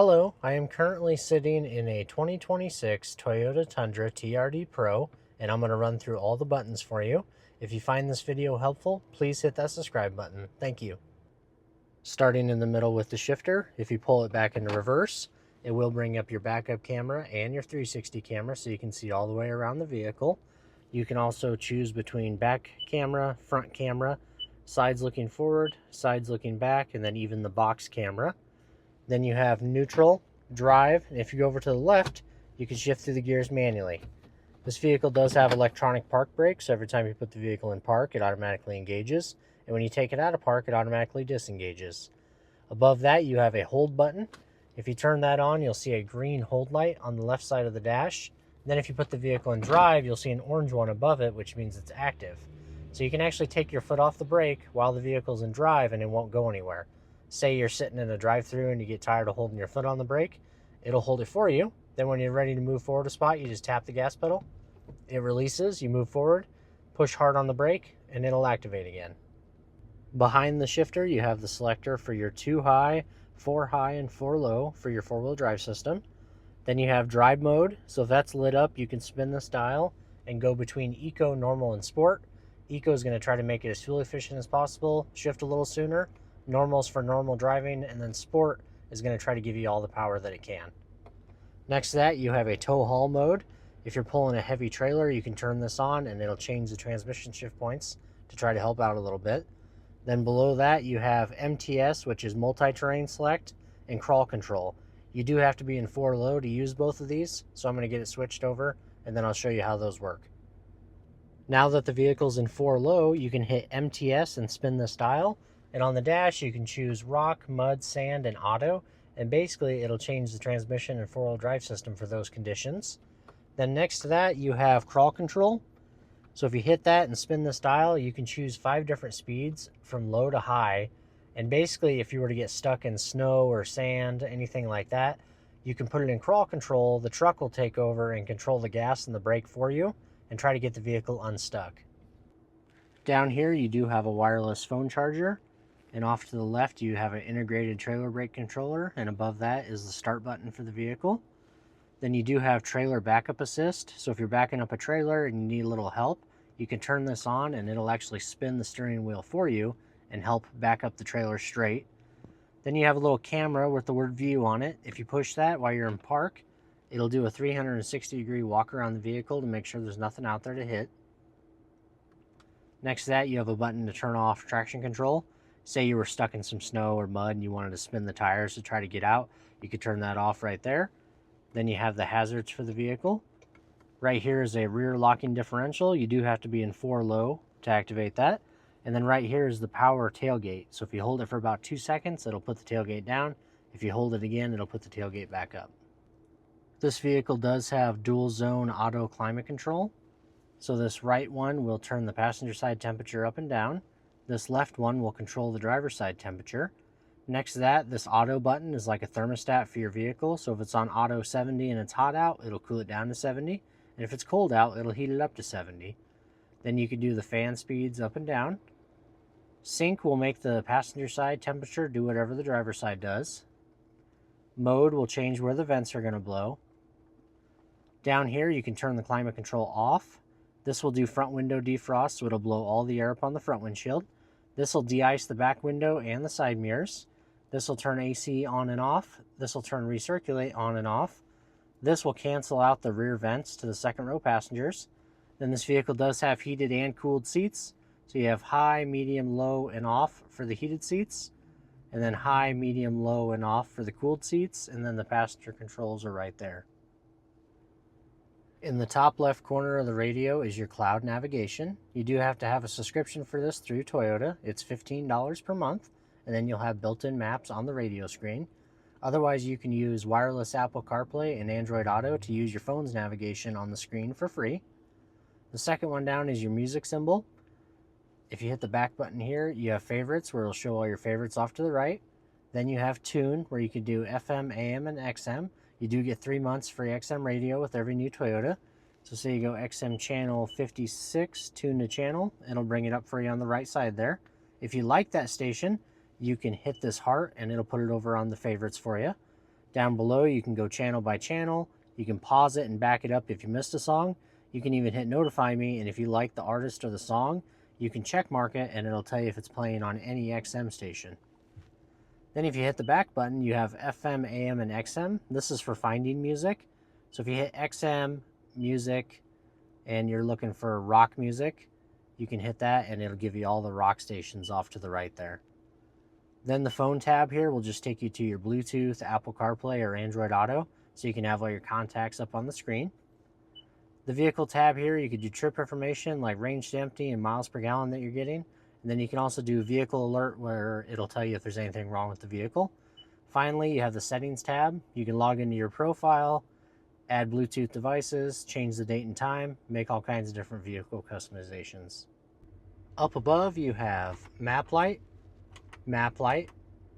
Hello, I am currently sitting in a 2026 Toyota Tundra TRD Pro, and I'm going to run through all the buttons for you. If you find this video helpful, please hit that subscribe button. Thank you. Starting in the middle with the shifter, if you pull it back into reverse, it will bring up your backup camera and your 360 camera so you can see all the way around the vehicle. You can also choose between back camera, front camera, sides looking forward, sides looking back, and then even the box camera. Then you have neutral, drive, and if you go over to the left, you can shift through the gears manually. This vehicle does have electronic park brakes, so every time you put the vehicle in park, it automatically engages, and when you take it out of park, it automatically disengages. Above that, you have a hold button. If you turn that on, you'll see a green hold light on the left side of the dash. Then if you put the vehicle in drive, you'll see an orange one above it, which means it's active. So you can actually take your foot off the brake while the vehicle's in drive and it won't go anywhere. Say you're sitting in a drive-thru and you get tired of holding your foot on the brake, it'll hold it for you. Then when you're ready to move forward a spot, you just tap the gas pedal. It releases, you move forward, push hard on the brake, and it'll activate again. Behind the shifter, you have the selector for your 2 high, 4 high, and 4 low for your 4-wheel drive system. Then you have drive mode, so if that's lit up, you can spin this dial and go between eco, normal, and sport. Eco is going to try to make it as fuel efficient as possible, shift a little sooner. Normal's for normal driving, and then sport is going to try to give you all the power that it can. Next to that, you have a tow haul mode. If you're pulling a heavy trailer, you can turn this on and it'll change the transmission shift points to try to help out a little bit. Then below that, you have MTS, which is multi-terrain select, and crawl control. You do have to be in 4 low to use both of these, so I'm going to get it switched over and then I'll show you how those work. Now that the vehicle's in 4 low, you can hit MTS and spin this dial. And on the dash, you can choose rock, mud, sand, and auto. And basically, it'll change the transmission and 4-wheel drive system for those conditions. Then next to that, you have crawl control. So if you hit that and spin this dial, you can choose 5 different speeds from low to high. And basically, if you were to get stuck in snow or sand, anything like that, you can put it in crawl control. The truck will take over and control the gas and the brake for you and try to get the vehicle unstuck. Down here, you do have a wireless phone charger. And off to the left, you have an integrated trailer brake controller, and above that is the start button for the vehicle. Then you do have trailer backup assist, so if you're backing up a trailer and you need a little help, you can turn this on and it'll actually spin the steering wheel for you and help back up the trailer straight. Then you have a little camera with the word view on it. If you push that while you're in park, it'll do a 360-degree walk around the vehicle to make sure there's nothing out there to hit. Next to that, you have a button to turn off traction control. Say you were stuck in some snow or mud and you wanted to spin the tires to try to get out, you could turn that off right there. Then you have the hazards for the vehicle. Right here is a rear locking differential. You do have to be in 4 low to activate that. And then right here is the power tailgate. So if you hold it for about 2 seconds, it'll put the tailgate down. If you hold it again, it'll put the tailgate back up. This vehicle does have dual zone auto climate control. So this right one will turn the passenger side temperature up and down. This left one will control the driver's side temperature. Next to that, this auto button is like a thermostat for your vehicle. So if it's on auto 70 and it's hot out, it'll cool it down to 70. And if it's cold out, it'll heat it up to 70. Then you can do the fan speeds up and down. Sync will make the passenger side temperature do whatever the driver's side does. Mode will change where the vents are going to blow. Down here, you can turn the climate control off. This will do front window defrost, so it'll blow all the air up on the front windshield. This will de-ice the back window and the side mirrors. This will turn AC on and off. This will turn recirculate on and off. This will cancel out the rear vents to the second row passengers. Then this vehicle does have heated and cooled seats. So you have high, medium, low, and off for the heated seats. And then high, medium, low, and off for the cooled seats. And then the passenger controls are right there. In the top left corner of the radio is your cloud navigation. You do have to have a subscription for this through Toyota. It's $15 per month, and then you'll have built-in maps on the radio screen. Otherwise, you can use wireless Apple CarPlay and Android Auto to use your phone's navigation on the screen for free. The second one down is your music symbol. If you hit the back button here, you have favorites, where it'll show all your favorites off to the right. Then you have tune, where you can do FM, AM, and XM. You do get 3 months free XM radio with every new Toyota. So say you go XM channel 56, tune to channel, it'll bring it up for you on the right side there. If you like that station, you can hit this heart and it'll put it over on the favorites for you. Down below, you can go channel by channel. You can pause it and back it up if you missed a song. You can even hit notify me, and if you like the artist or the song, you can check mark it and it'll tell you if it's playing on any XM station. Then if you hit the back button, you have FM, AM, and XM. This is for finding music. So if you hit XM, music, and you're looking for rock music, you can hit that and it'll give you all the rock stations off to the right there. Then the phone tab here will just take you to your Bluetooth, Apple CarPlay, or Android Auto, so you can have all your contacts up on the screen. The vehicle tab here, you could do trip information like range to empty and miles per gallon that you're getting. And then you can also do vehicle alert, where it'll tell you if there's anything wrong with the vehicle. Finally, you have the settings tab. You can log into your profile, add Bluetooth devices, change the date and time, make all kinds of different vehicle customizations. Up above, you have map light.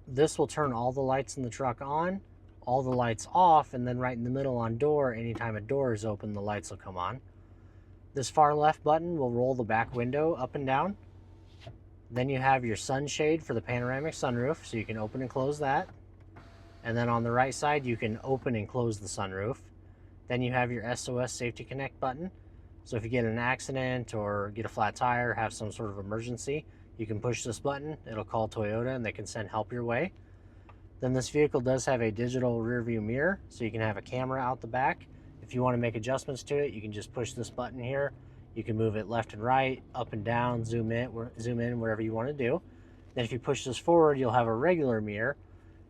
This will turn all the lights in the truck on, all the lights off, and then right in the middle on door, anytime a door is open, the lights will come on. This far left button will roll the back window up and down. Then you have your sunshade for the panoramic sunroof, so you can open and close that. And then on the right side, you can open and close the sunroof. Then you have your SOS Safety Connect button. So if you get in an accident or get a flat tire, have some sort of emergency, you can push this button. It'll call Toyota and they can send help your way. Then this vehicle does have a digital rear view mirror, so you can have a camera out the back. If you want to make adjustments to it, you can just push this button here. You can move it left and right, up and down, zoom in, whatever you want to do. Then if you push this forward, you'll have a regular mirror.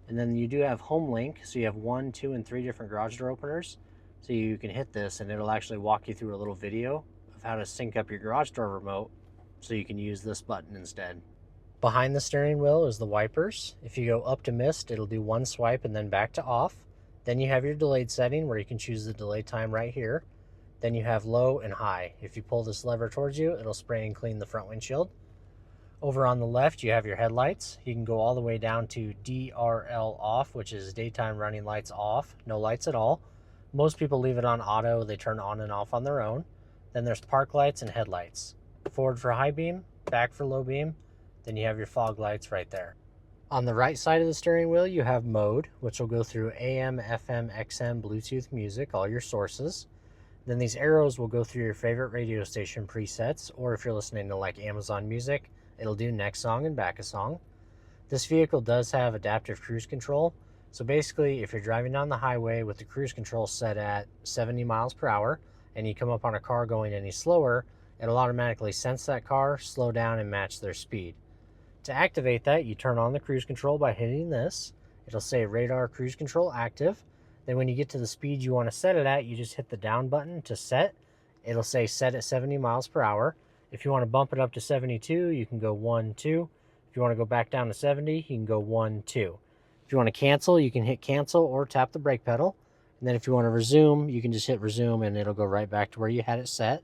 And then you do have home link, so you have 1, 2, and 3 different garage door openers. So you can hit this and it'll actually walk you through a little video of how to sync up your garage door remote, so you can use this button instead. Behind the steering wheel is the wipers. If you go up to mist, it'll do 1 swipe and then back to off. Then you have your delayed setting, where you can choose the delay time right here. Then you have low and high. If you pull this lever towards you, it'll spray and clean the front windshield. Over on the left, you have your headlights. You can go all the way down to DRL off, which is daytime running lights off, no lights at all. Most people leave it on auto. They turn on and off on their own. Then there's park lights and headlights. Forward for high beam, back for low beam. Then you have your fog lights right there. On the right side of the steering wheel, you have mode, which will go through AM, FM, XM, Bluetooth music, all your sources. Then these arrows will go through your favorite radio station presets, or if you're listening to like Amazon Music, it'll do next song and back a song. This vehicle does have adaptive cruise control. So basically, if you're driving down the highway with the cruise control set at 70 miles per hour, and you come up on a car going any slower, it'll automatically sense that car, slow down, and match their speed. To activate that, you turn on the cruise control by hitting this. It'll say radar cruise control active. Then when you get to the speed you want to set it at, you just hit the down button to set. It'll say set at 70 miles per hour. If you want to bump it up to 72, you can go 1, 2. If you want to go back down to 70, you can go 1, 2. If you want to cancel, you can hit cancel or tap the brake pedal. And then if you want to resume, you can just hit resume and it'll go right back to where you had it set.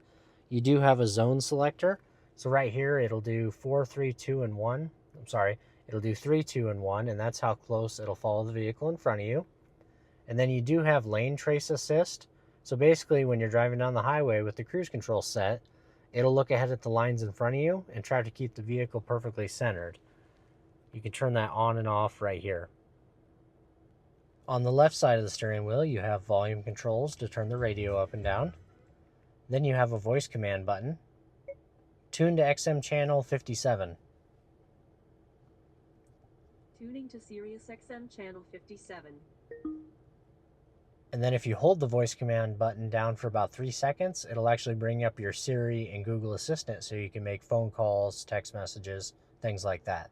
You do have a zone selector. So right here, it'll do 4, 3, 2, and 1. I'm sorry, it'll do 3, 2, and 1, and that's how close it'll follow the vehicle in front of you. And then you do have lane trace assist. So basically, when you're driving down the highway with the cruise control set, it'll look ahead at the lines in front of you and try to keep the vehicle perfectly centered. You can turn that on and off right here. On the left side of the steering wheel, you have volume controls to turn the radio up and down. Then you have a voice command button. Tune to XM channel 57. Tuning to Sirius XM channel 57. And then if you hold the voice command button down for about 3 seconds, it'll actually bring up your Siri and Google Assistant, so you can make phone calls, text messages, things like that.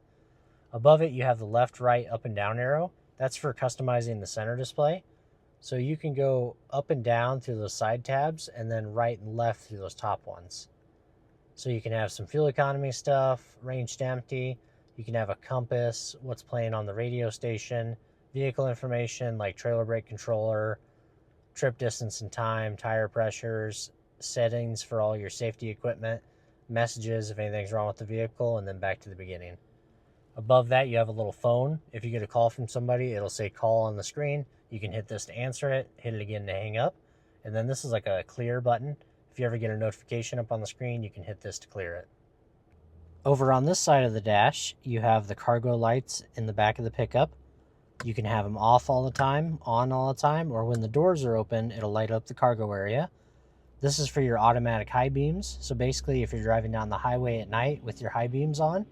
Above it, you have the left, right, up, and down arrow. That's for customizing the center display. So you can go up and down through those side tabs, and then right and left through those top ones. So you can have some fuel economy stuff, range to empty. You can have a compass, what's playing on the radio station, vehicle information like trailer brake controller, trip distance and time, tire pressures, settings for all your safety equipment, messages if anything's wrong with the vehicle, and then back to the beginning. Above that, you have a little phone. If you get a call from somebody, it'll say call on the screen. You can hit this to answer it, hit it again to hang up. And then this is like a clear button. If you ever get a notification up on the screen, you can hit this to clear it. Over on this side of the dash, you have the cargo lights in the back of the pickup. You can have them off all the time, on all the time, or when the doors are open, it'll light up the cargo area. This is for your automatic high beams. So basically, if you're driving down the highway at night with your high beams on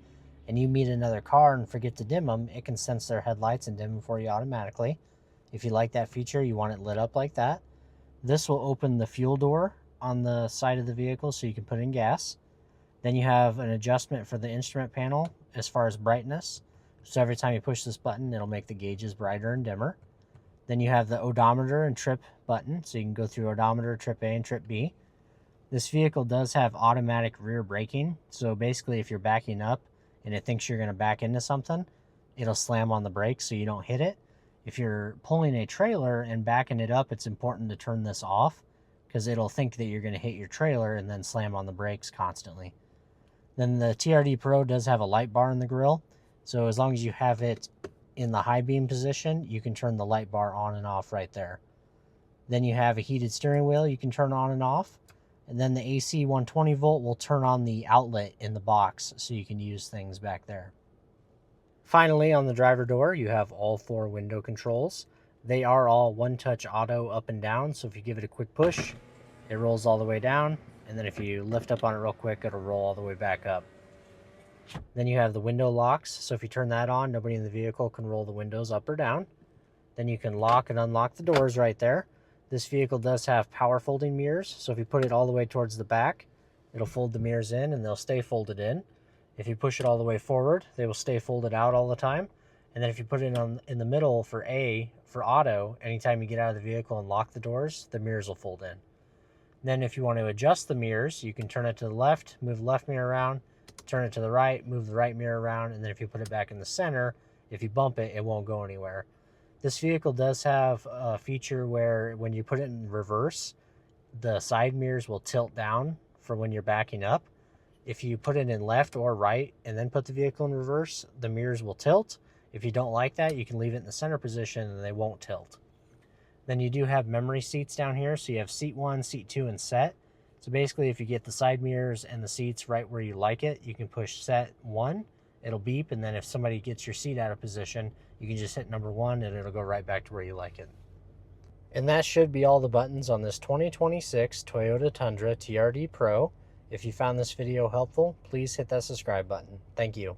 and you meet another car and forget to dim them, it can sense their headlights and dim them for you automatically. If you like that feature, you want it lit up like that. This will open the fuel door on the side of the vehicle so you can put in gas. Then you have an adjustment for the instrument panel as far as brightness. So every time you push this button, it'll make the gauges brighter and dimmer. Then you have the odometer and trip button, so you can go through odometer, trip A and trip B. This vehicle does have automatic rear braking, so basically if you're backing up and it thinks you're going to back into something, it'll slam on the brakes so you don't hit it. If you're pulling a trailer and backing it up, it's important to turn this off because it'll think that you're going to hit your trailer and then slam on the brakes constantly. Then the TRD Pro does have a light bar in the grille, so as long as you have it in the high beam position, you can turn the light bar on and off right there. Then you have a heated steering wheel you can turn on and off. And then the AC 120 volt will turn on the outlet in the box so you can use things back there. Finally, on the driver door, you have all 4 window controls. They are all one-touch auto up and down, so if you give it a quick push, it rolls all the way down. And then if you lift up on it real quick, it'll roll all the way back up. Then you have the window locks, so if you turn that on, nobody in the vehicle can roll the windows up or down. Then you can lock and unlock the doors right there. This vehicle does have power folding mirrors, so if you put it all the way towards the back, it'll fold the mirrors in and they'll stay folded in. If you push it all the way forward, they will stay folded out all the time. And then if you put it in the middle for auto, anytime you get out of the vehicle and lock the doors, the mirrors will fold in. Then if you want to adjust the mirrors, you can turn it to the left, move the left mirror around, turn it to the right, move the right mirror around, and then if you put it back in the center, if you bump it, it won't go anywhere. This vehicle does have a feature where when you put it in reverse, the side mirrors will tilt down for when you're backing up. If you put it in left or right and then put the vehicle in reverse, the mirrors will tilt. If you don't like that, you can leave it in the center position and they won't tilt. Then you do have memory seats down here. So you have seat 1, seat 2, and set. So basically, if you get the side mirrors and the seats right where you like it, you can push set 1. It'll beep, and then if somebody gets your seat out of position, you can just hit number 1 and it'll go right back to where you like it. And that should be all the buttons on this 2026 Toyota Tundra TRD Pro. If you found this video helpful, please hit that subscribe button. Thank you.